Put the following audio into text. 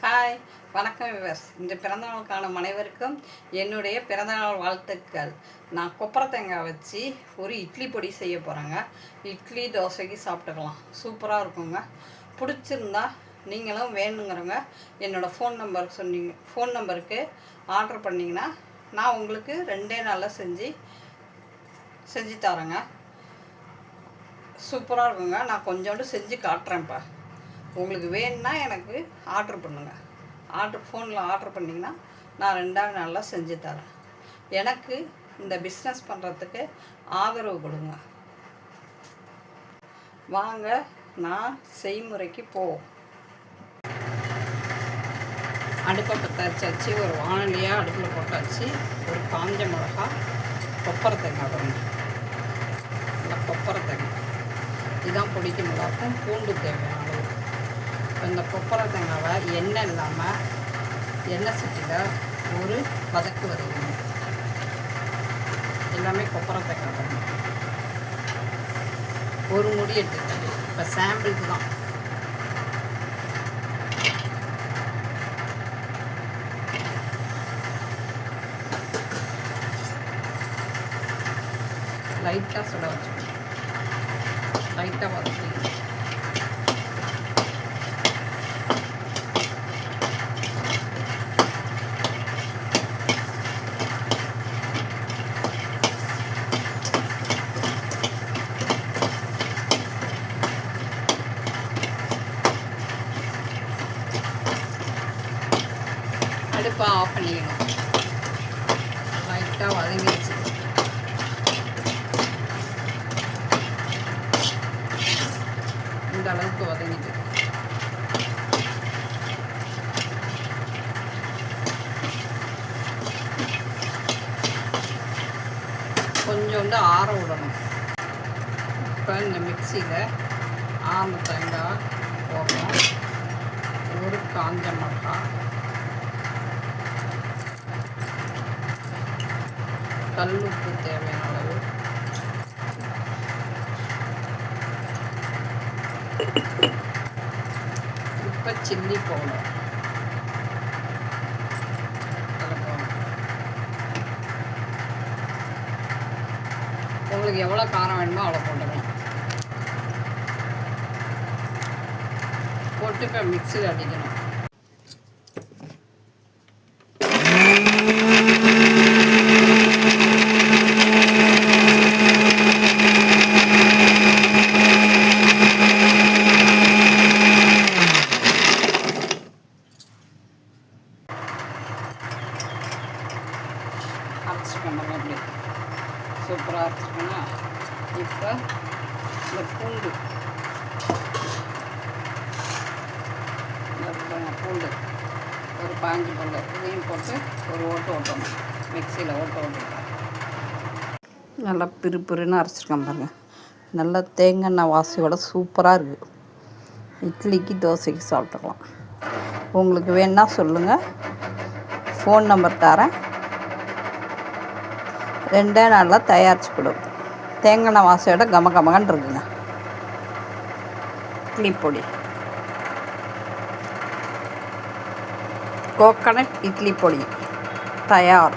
Hi, வணக்கம் viewers. இன்று பிறந்தநாள் காணும் அனைவருக்கும் என்னுடைய பிறந்தநாள் வாழ்த்துக்கள். நான் கொப்பரை தேங்காய் வச்சு ஒரு இட்லி பொடி செய்ய போகிறேங்க. இட்லி தோசைக்கு சாப்பிட்டுக்கலாம், சூப்பராக இருக்குங்க. பிடிச்சிருந்தா நீங்களும் வேணுங்கிறவங்க என்னோடய ஃபோன் நம்பருக்கு ஆர்டர் பண்ணிங்கன்னா நான் உங்களுக்கு 2 நாளில் செஞ்சு தரேங்க. சூப்பராக இருக்குங்க. நான் கொஞ்சோண்டு செஞ்சு காட்டுறேன்ப்பா. உங்களுக்கு வேணும்னா எனக்கு ஆர்டர் பண்ணுங்கள். ஃபோனில் ஆர்டர் பண்ணிங்கன்னா நான் 2ஆவது நாளில் செஞ்சு தரேன். எனக்கு இந்த பிஸ்னஸ் பண்ணுறதுக்கு ஆதரவு கொடுங்க. வாங்க, நான் செய்முறைக்கு போவோம். அடுப்பை பற்றாச்சு, ஒரு வானலியாக அடுப்பில் போட்டாச்சு. ஒரு காஞ்ச மிளகா, கொப்பரை தேங்காய் போடணும். நல்லா கொப்பரை தேங்காய் இதுதான் பொடிக்க நல்லாயிருக்கும். பூண்டு தேவையான அளவு. இந்த கொப்பரை தேங்காவை எண்ணெய் இல்லாமல் எண்ணெய் சட்டியில் ஒரு வதக்கு வதக்கணும். எல்லாமே கொப்பரை தேங்காய் பண்ணணும். ஒரு முடி எடுத்துக்கிட்டு இப்போ சாம்பிளுக்கு தான். லைட்டாக சுட வச்சுக்கணும். லைட்டாக வதக்கணும். அடுப்பை ஆஃப் பண்ணிக்கணும். லைட்டாக வதங்கிடுச்சு. இந்த அளவுக்கு வதங்கிட்டு கொஞ்சோண்டு ஆற விடணும். இப்போ இந்த மிக்சியில் ஆம்பு தேங்காய் போடணும். ஒரு காஞ்ச மிளகாய், கல் உப்பு தேவையான அளவு, இப்போ சில்லி பவுடர் உங்களுக்கு எவ்வளோ காரம் வேணுமோ அவ்வளோ போட்டுக்கலாம். போட்டு இப்போ மிக்சியில் அடிக்கணும். அரைச்சிக்கணும். அப்படி சூப்பராக அரைச்சிக்கணும். இப்போ இந்த பூண்டு ஒரு 5 பல்லு இதையும் போட்டு ஒரு ஓட்டணும். மிக்சியில் ஓட்டணும். நல்லா பிறுன்னு அரைச்சிருக்கேன் பாருங்கள். நல்லா தேங்காய் வாசையோட சூப்பராக இருக்குது. இட்லிக்கு தோசைக்கு சாப்பிட்டுக்கலாம். உங்களுக்கு வேணுன்னா சொல்லுங்கள், ஃபோன் நம்பர் தரேன். 2 நாளில் தயாரித்து கொடுக்கும். தேங்காய் வாசையோட கமகமகன்னு இருக்குங்க. இட்லி பொடி, கோகனட் இட்லி பொடி தயார்.